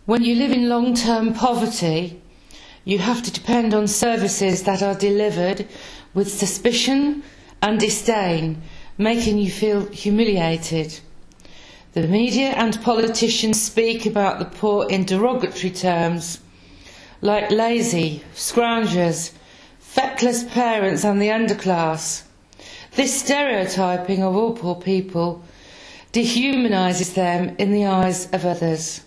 When you live in long-term poverty, you have to depend on services that are delivered with suspicion and disdain, making you feel humiliated. The media and politicians speak about the poor in derogatory terms, like lazy, scroungers, feckless parents and the underclass. This stereotyping of all poor people dehumanises them in the eyes of others.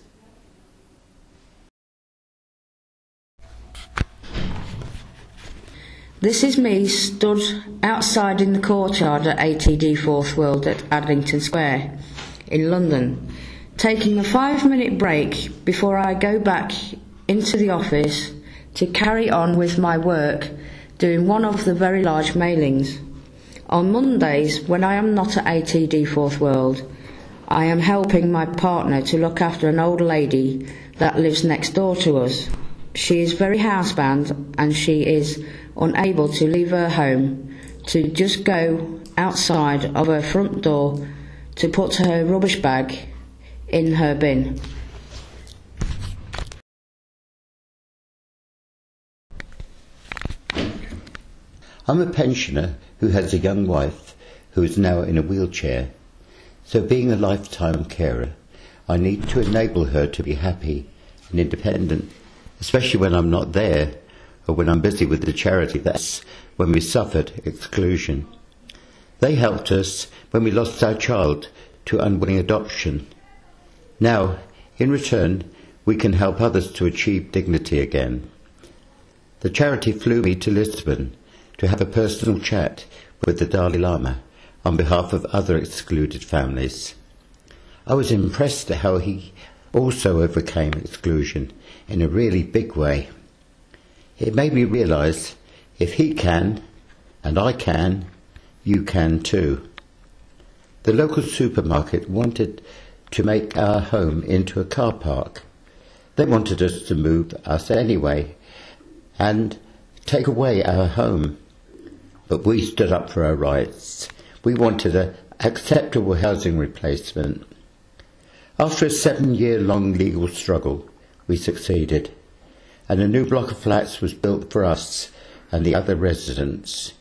This is me stood outside in the courtyard at ATD Fourth World at Adlington Square in London, taking a 5-minute break before I go back into the office to carry on with my work doing one of the very large mailings. On Mondays, when I am not at ATD Fourth World, I am helping my partner to look after an old lady that lives next door to us. She is very housebound and she is unable to leave her home to just go outside of her front door to put her rubbish bag in her bin. I'm a pensioner who has a young wife who is now in a wheelchair, so being a lifetime carer, I need to enable her to be happy and independent, especially when I'm not there or when I'm busy with the charity. That's when we suffered exclusion. They helped us when we lost our child to unwilling adoption. Now, in return, we can help others to achieve dignity again. The charity flew me to Lisbon to have a personal chat with the Dalai Lama on behalf of other excluded families. I was impressed at how he also overcame exclusion in a really big way. It made me realise if he can, and I can, you can too. The local supermarket wanted to make our home into a car park. They wanted us to move us anyway and take away our home. But we stood up for our rights. We wanted an acceptable housing replacement. After a 7-year-long legal struggle, we succeeded, and a new block of flats was built for us and the other residents.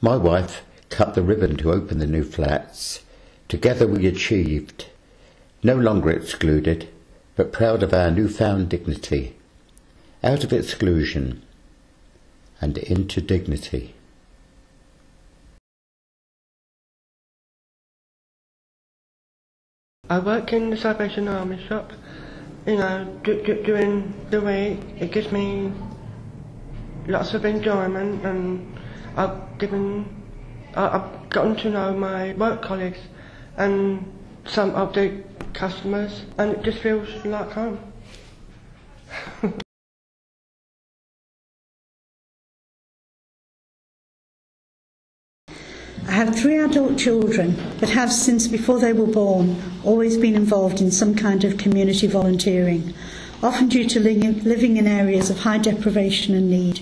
My wife cut the ribbon to open the new flats. Together we achieved, no longer excluded, but proud of our newfound dignity, out of exclusion and into dignity. I work in the Salvation Army shop. You know, during the week it gives me lots of enjoyment, and I've gotten to know my work colleagues and some of the customers, and it just feels like home. I have 3 adult children, but have since before they were born always been involved in some kind of community volunteering, often due to living in areas of high deprivation and need.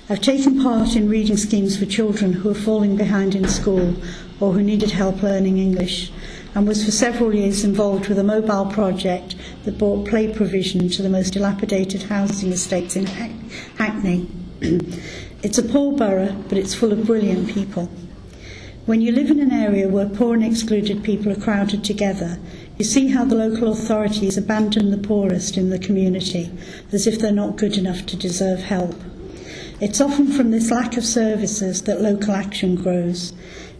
I've taken part in reading schemes for children who are falling behind in school or who needed help learning English, and was for several years involved with a mobile project that brought play provision to the most dilapidated housing estates in Hackney. It's a poor borough, but it's full of brilliant people. When you live in an area where poor and excluded people are crowded together, you see how the local authorities abandon the poorest in the community, as if they're not good enough to deserve help. It's often from this lack of services that local action grows.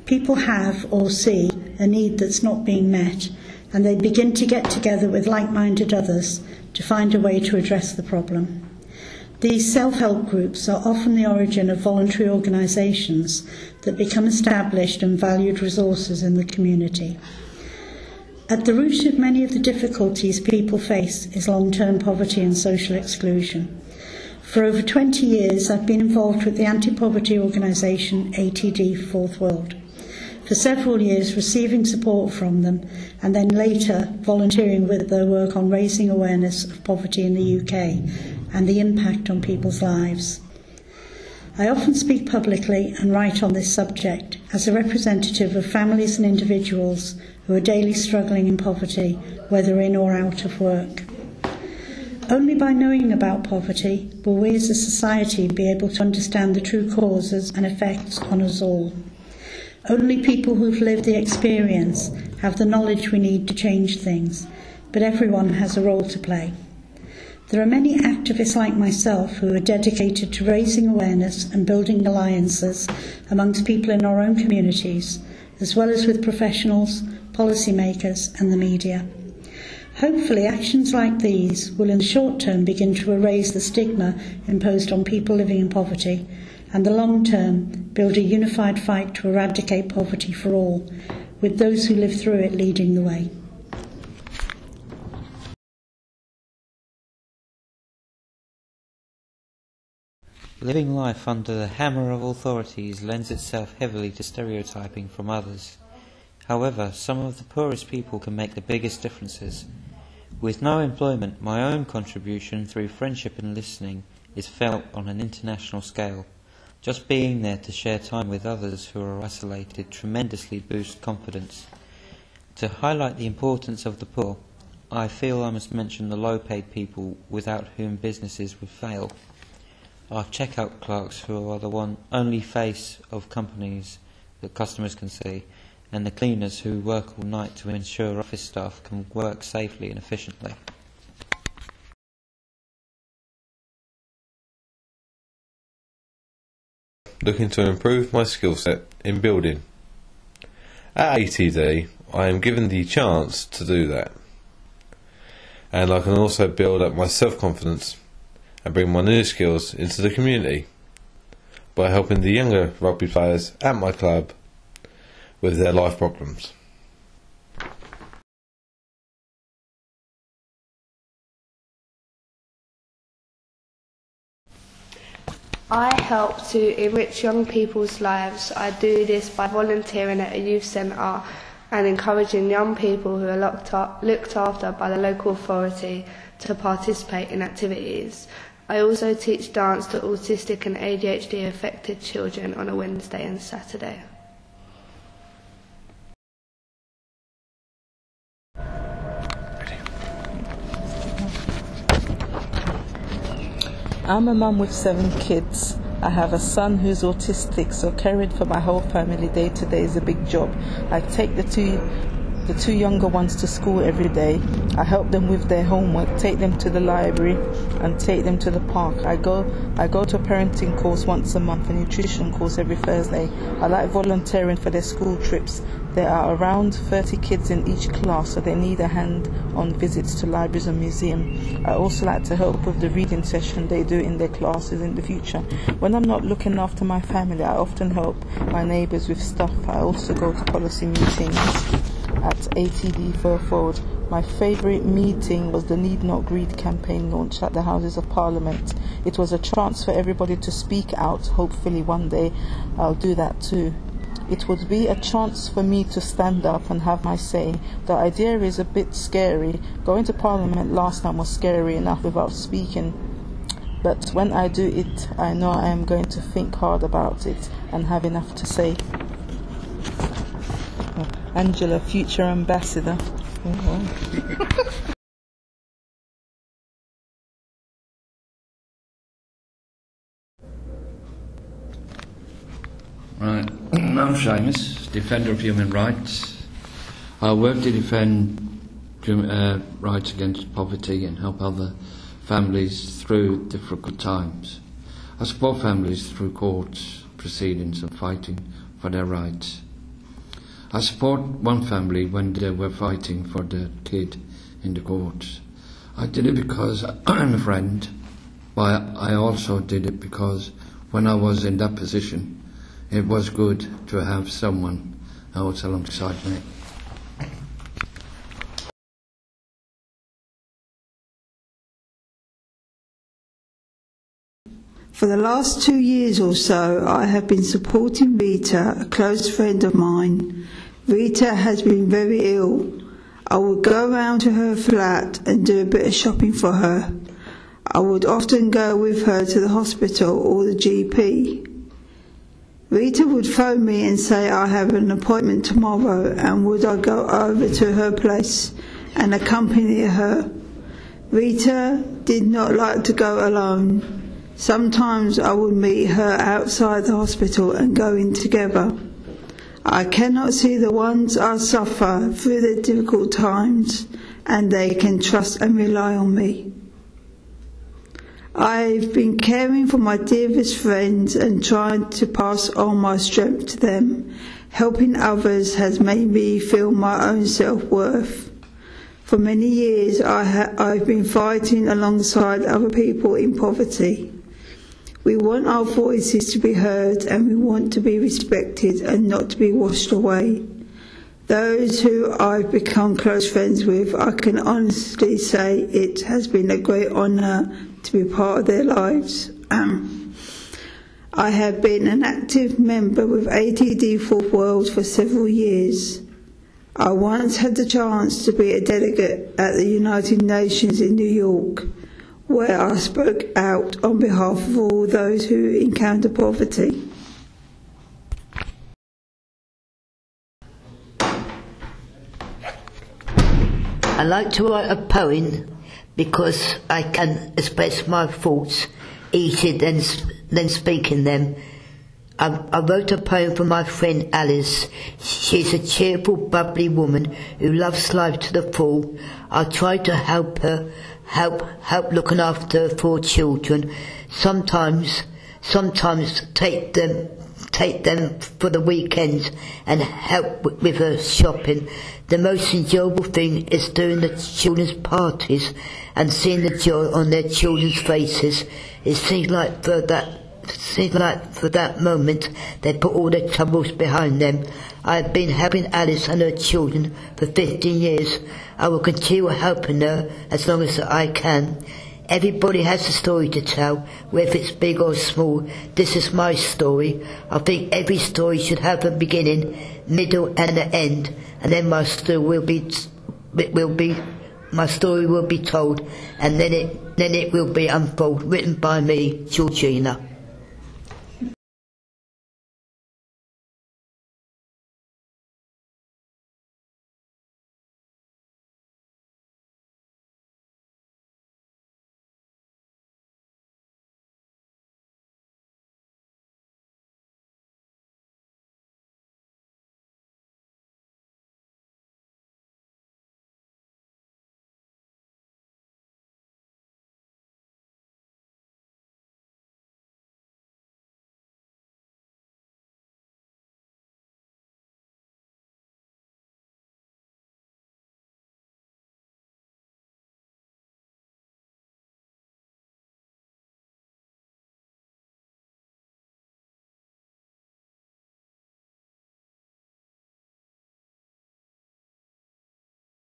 People have, or see, a need that's not being met, and they begin to get together with like-minded others to find a way to address the problem. These self-help groups are often the origin of voluntary organisations that become established and valued resources in the community. At the root of many of the difficulties people face is long-term poverty and social exclusion. For over 20 years, I've been involved with the anti-poverty organisation ATD Fourth World. For several years, receiving support from them, and then later volunteering with their work on raising awareness of poverty in the UK and the impact on people's lives. I often speak publicly and write on this subject as a representative of families and individuals who are daily struggling in poverty, whether in or out of work. Only by knowing about poverty will we as a society be able to understand the true causes and effects on us all. Only people who've lived the experience have the knowledge we need to change things, but everyone has a role to play. There are many activists like myself who are dedicated to raising awareness and building alliances amongst people in our own communities, as well as with professionals, policymakers and the media. Hopefully actions like these will in the short term begin to erase the stigma imposed on people living in poverty, and the long term build a unified fight to eradicate poverty for all, with those who live through it leading the way. Living life under the hammer of authorities lends itself heavily to stereotyping from others. However, some of the poorest people can make the biggest differences. With no employment, my own contribution through friendship and listening is felt on an international scale. Just being there to share time with others who are isolated tremendously boosts confidence. To highlight the importance of the poor, I feel I must mention the low-paid people without whom businesses would fail. Our checkout clerks, who are the only face of companies that customers can see, and the cleaners who work all night to ensure office staff can work safely and efficiently. Looking to improve my skill set in building. At ATD, I am given the chance to do that. And I can also build up my self-confidence and bring my new skills into the community by helping the younger rugby players at my club with their life problems. I help to enrich young people's lives. I do this by volunteering at a youth centre and encouraging young people who are looked after by the local authority to participate in activities. I also teach dance to autistic and ADHD affected children on a Wednesday and Saturday. I'm a mum with 7 kids. I have a son who's autistic, so caring for my whole family day to day is a big job. I take the two younger ones to school every day. I help them with their homework, take them to the library and take them to the park. I go to a parenting course once a month, a nutrition course every Thursday. I like volunteering for their school trips. There are around 30 kids in each class, so they need a hand on visits to libraries and museums. I also like to help with the reading session they do in their classes in the future. When I'm not looking after my family, I often help my neighbours with stuff. I also go to policy meetings at ATD Firth Road. My favourite meeting was the Need Not Greed campaign launch at the Houses of Parliament. It was a chance for everybody to speak out. Hopefully one day I'll do that too. It would be a chance for me to stand up and have my say. The idea is a bit scary. Going to Parliament last time was scary enough without speaking. But when I do it, I know I am going to think hard about it and have enough to say. Angela, future ambassador. Right, I'm Seamus, defender of human rights. I work to defend rights against poverty and help other families through difficult times. I support families through courts proceedings and fighting for their rights. I support one family when they were fighting for their kid in the courts. I did it because I'm a friend, but I also did it because when I was in that position, it was good to have someone else alongside me. For the last 2 years or so, I have been supporting Rita, a close friend of mine. Rita has been very ill. I would go round to her flat and do a bit of shopping for her. I would often go with her to the hospital or the GP. Rita would phone me and say I have an appointment tomorrow, and would I go over to her place and accompany her. Rita did not like to go alone. Sometimes I would meet her outside the hospital and go in together. I cannot see the ones I suffer through the difficult times, and they can trust and rely on me. I've been caring for my dearest friends and trying to pass on my strength to them. Helping others has made me feel my own self-worth. For many years I've been fighting alongside other people in poverty. We want our voices to be heard, and we want to be respected and not to be washed away. Those who I've become close friends with, I can honestly say it has been a great honour to be part of their lives. I have been an active member with ATD Fourth World for several years. I once had the chance to be a delegate at the United Nations in New York, where I spoke out on behalf of all those who encounter poverty. I like to write a poem because I can express my thoughts easier than speaking them. I wrote a poem for my friend Alice. She's a cheerful, bubbly woman who loves life to the full. I try to help her, help looking after her 4 children. Sometimes take them for the weekends and help with her shopping. The most enjoyable thing is doing the children's parties and seeing the joy on their children's faces. It seems like for that moment they put all their troubles behind them. I have been helping Alice and her children for 15 years. I will continue helping her as long as I can. Everybody has a story to tell, whether it's big or small. This is my story. I think every story should have a beginning, middle and an end, and then my story will be told, and then it will be unfolded, written by me, Georgina.